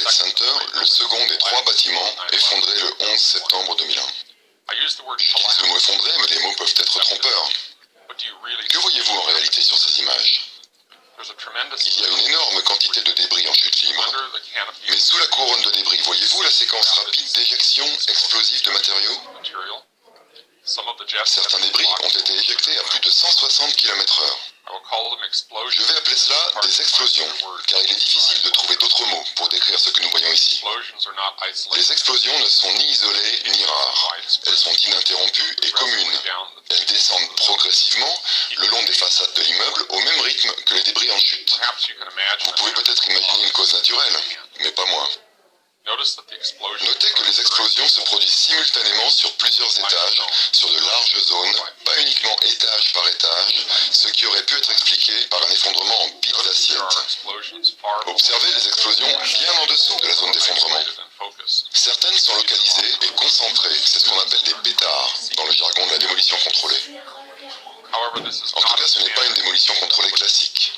Trade Center, le second des 3 bâtiments effondrés le 11 septembre 2001. J'utilise le mot effondré, mais les mots peuvent être trompeurs. Que voyez-vous en réalité sur ces images? Il y a une énorme quantité de débris en chute libre, mais sous la couronne de débris, voyez-vous la séquence rapide d'éjection explosive de matériaux? Certains débris ont été éjectés à plus de 160 km/h. Je vais appeler cela des explosions, car il est difficile de trouver d'autres mots pour décrire ce que nous voyons ici. Les explosions ne sont ni isolées ni rares. Elles sont ininterrompues et communes. Elles descendent progressivement le long des façades de l'immeuble au même rythme que les débris en chute. Vous pouvez peut-être imaginer une cause naturelle, mais pas moi. Notez que les explosions se produisent simultanément sur plusieurs étages, sur de larges zones, pas uniquement étage par étage, ce qui aurait pu être expliqué par un effondrement en pic d'assiette. Observez les explosions bien en dessous de la zone d'effondrement. Certaines sont localisées et concentrées, c'est ce qu'on appelle des pétards, dans le jargon de la démolition contrôlée. En tout cas, ce n'est pas une démolition contrôlée classique.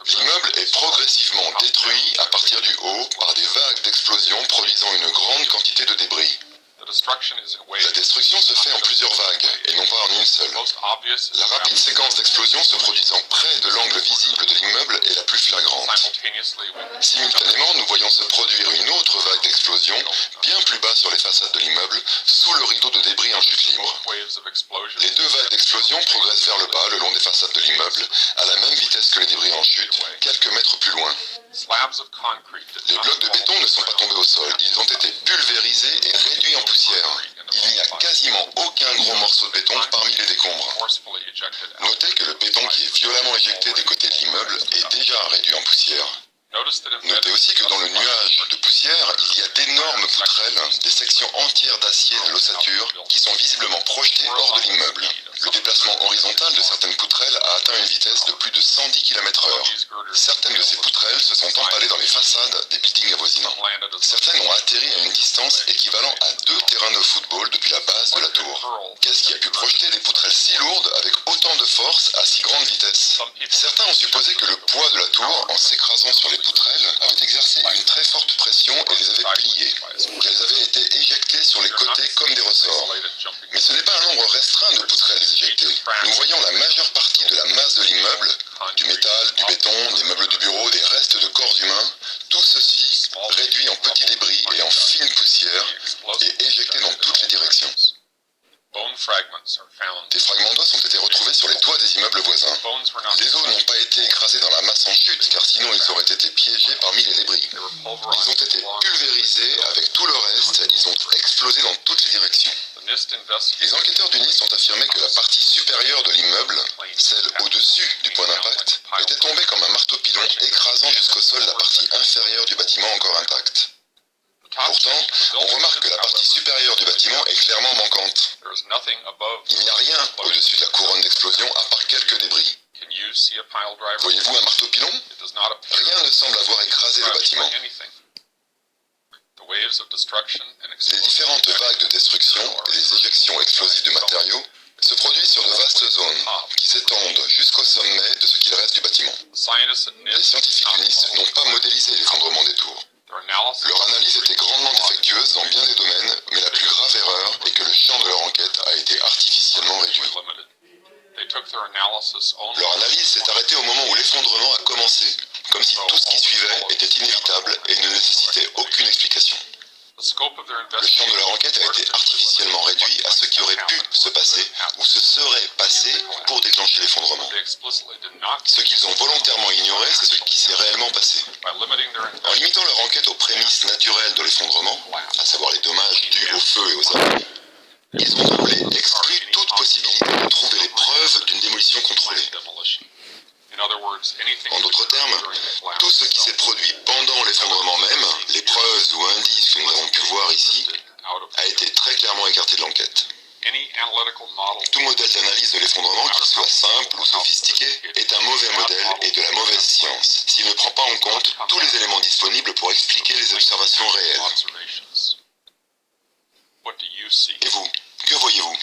L'immeuble est progressivement détruit à partir du haut par des vagues d'explosions produisant une grande quantité de débris. La destruction se fait en plusieurs vagues, et non pas en une seule. La rapide séquence d'explosions se produisant près de l'angle visible de l'immeuble est la plus flagrante. Simultanément, nous voyons se produire une autre vague d'explosions, bien plus bas sur les façades de l'immeuble, sous le rideau de débris en chute libre. Les 2 vagues d'explosions progressent vers le bas, le long des façades de l'immeuble, à la même vitesse que les débris en chute, quelques mètres plus loin. Les blocs de béton ne sont pas tombés au sol, ils ont été pulvérisés et réduits en poussière. Il n'y a quasiment aucun gros morceau de béton parmi les décombres. Notez que le béton qui est violemment éjecté des côtés de l'immeuble est déjà réduit en poussière. Notez aussi que dans le nuage de poussière, il y a d'énormes poutrelles, des sections entières d'acier de l'ossature qui sont visiblement projetées hors de l'immeuble. Le déplacement horizontal de certaines poutrelles a atteint une vitesse de plus de 110 km/h. Certaines de ces poutrelles se sont empalées dans les façades des buildings avoisinants. Certaines ont atterri à une distance équivalent à 2 terrains de football depuis la base de la tour. Qu'est-ce qui a pu projeter des poutrelles si lourdes avec autant de force à si grande vitesse? Certains ont supposé que le poids de la tour, en s'écrasant sur les poutrelles, avait exercé une très forte pression et les avait pliées, qu'elles avaient été éjectées sur les côtés comme des ressorts. Mais ce n'est pas un nombre restreint de poutrelles éjectées. Nous voyons la majeure partie de la masse de l'immeuble, du métal, du béton, des meubles de bureau, des restes de corps humains, tout ceci réduit en petits débris et en fines poussières et éjecté dans toutes les directions. Des fragments d'os ont été retrouvés sur les toits des immeubles voisins. Les os n'ont pas été écrasés dans la masse en chute, car sinon ils auraient été piégés parmi les débris. Ils ont été pulvérisés avec tout le reste, ils ont explosé dans toutes les directions. Les enquêteurs du NIST ont affirmé que la partie supérieure de l'immeuble, celle au-dessus du point d'impact, était tombée comme un marteau-pilon, écrasant jusqu'au sol la partie inférieure du bâtiment encore intacte. Pourtant, on remarque que la partie supérieure du bâtiment est clairement manquante. Il n'y a rien au-dessus de la couronne d'explosion à part quelques débris. Voyez-vous un marteau-pilon? Rien ne semble avoir écrasé le bâtiment. Les différentes vagues de destruction et les éjections explosives de matériaux se produisent sur de vastes zones qui s'étendent jusqu'au sommet de ce qu'il reste du bâtiment. Les scientifiques du NIST n'ont pas modélisé l'effondrement des tours. Leur analyse était grandement défectueuse dans bien des domaines, mais la plus grave erreur est que le champ de leur enquête a été artificiellement réduit. Leur analyse s'est arrêtée au moment où l'effondrement a commencé, comme si tout ce qui suivait était inévitable et ne nécessitait aucune explication. Le champ de leur enquête a été artificiellement réduit à ce qui aurait pu se passer ou se serait passé pour déclencher l'effondrement. Ce qu'ils ont volontairement ignoré, c'est ce qui s'est réellement passé. En limitant leur enquête aux prémices naturelles de l'effondrement, à savoir les dommages dus au feu et aux armes, ils ont d'emblée exclu toute possibilité de trouver les preuves d'une démolition contrôlée. En d'autres termes, tout ce qui s'est produit pendant l'effondrement même, les preuves ou indices que nous avons pu voir ici, a été très clairement écarté de l'enquête. Tout modèle d'analyse de l'effondrement, qu'il soit simple ou sophistiqué, est un mauvais modèle et de la mauvaise science, s'il ne prend pas en compte tous les éléments disponibles pour expliquer les observations réelles. Et vous, que voyez-vous?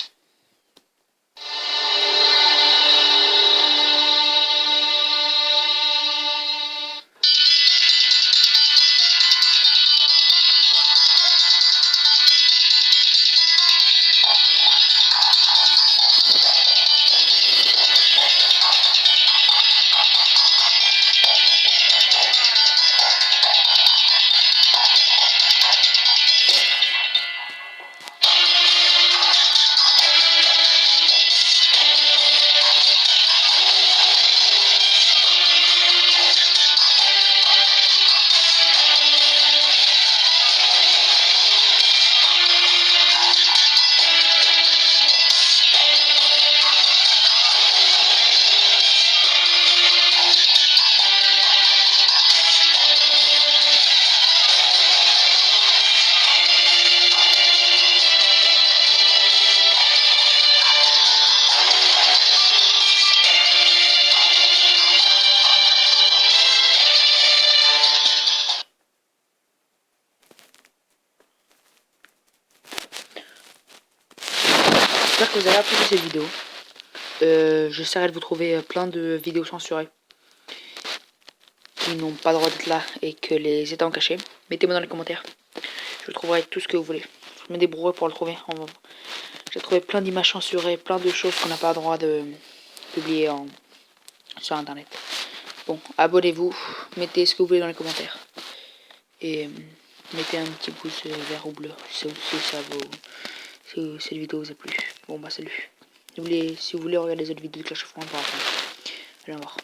j'espère que vous avez apprécié cette vidéo. J'essaierai de vous trouver plein de vidéos censurées qui n'ont pas le droit d'être là et que les états cachés. Mettez-moi dans les commentaires. Je trouverai tout ce que vous voulez. Je me débrouillerai pour le trouver. J'ai trouvé plein d'images censurées, plein de choses qu'on n'a pas le droit de publier sur internet. Bon, abonnez-vous, mettez ce que vous voulez dans les commentaires. Et mettez un petit pouce vert ou bleu si cette vidéo vous a plu. Bon bah salut. Si vous voulez regarder les autres vidéos de Clash of Clans, allez au revoir.